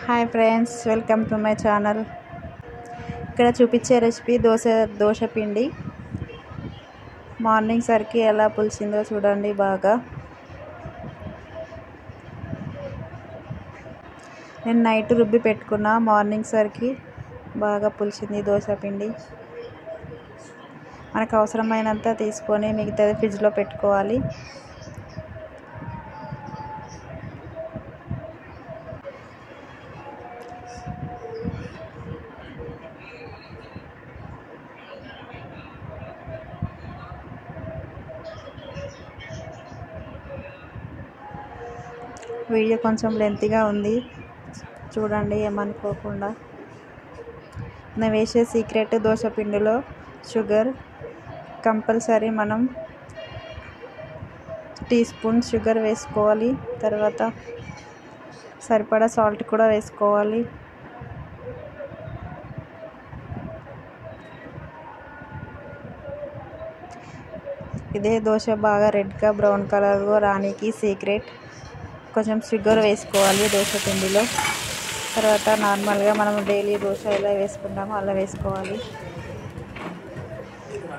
Hi friends, welcome to my channel. ఇక్కడ చూపించే recipe dosa పిండి. మార్నింగ్ సరికి ఎలా పులిసిందో చూడండి. బాగా నేను నైట్ రుబ్బి పెట్టుకున్నా. మార్నింగ్ సరికి బాగా పులిసింది దోశ పిండి. మనకు అవసరమైనంత తీసుకొని మిగతాది ఫ్రిడ్జ్లో పెట్టుకోవాలి. వీడియో కొంచెం లెంతీగా ఉంది, చూడండి ఏమనుకోకుండా. నేను వేసే సీక్రెట్ దోశ పిండిలో షుగర్ కంపల్సరీ. మనం టీ స్పూన్ షుగర్ వేసుకోవాలి. తర్వాత సరిపడా సాల్ట్ కూడా వేసుకోవాలి. ఇదే దోశ బాగా రెడ్గా బ్రౌన్ కలర్లో రానికి సీక్రెట్. కొంచెం షుగర్ వేసుకోవాలి దోశ పిండిలో. తర్వాత నార్మల్గా మనం డైలీ దోశ ఎలా వేసుకుంటామో అలా వేసుకోవాలి.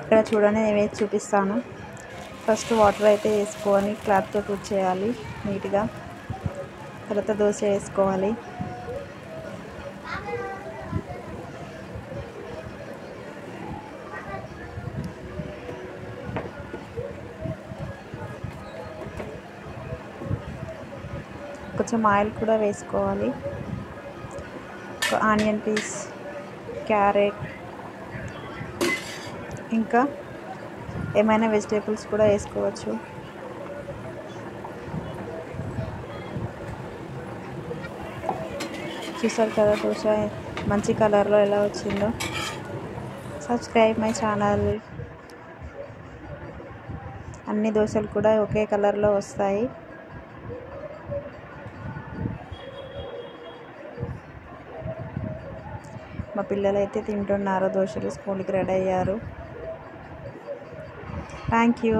ఇక్కడ చూడండి, నేను వేసి చూపిస్తాను. ఫస్ట్ వాటర్ అయితే వేసుకొని క్లాత్తో తుడిచేయాలి నీట్గా. తర్వాత దోశ వేసుకోవాలి. కొంచెం ఆయిల్ కూడా వేసుకోవాలి. ఆనియన్ పీస్, క్యారెట్, ఇంకా ఏమైనా వెజిటేబుల్స్ కూడా వేసుకోవచ్చు. చూసారు కదా దోశ మంచి కలర్లో ఎలా వచ్చిందో. Subscribe my channel. అన్ని దోశలు కూడా ఒకే కలర్లో వస్తాయి. మా పిల్లలు అయితే తింటున్నారు దోశలు. స్కూల్కి రెడీ అయ్యారు. Thank you.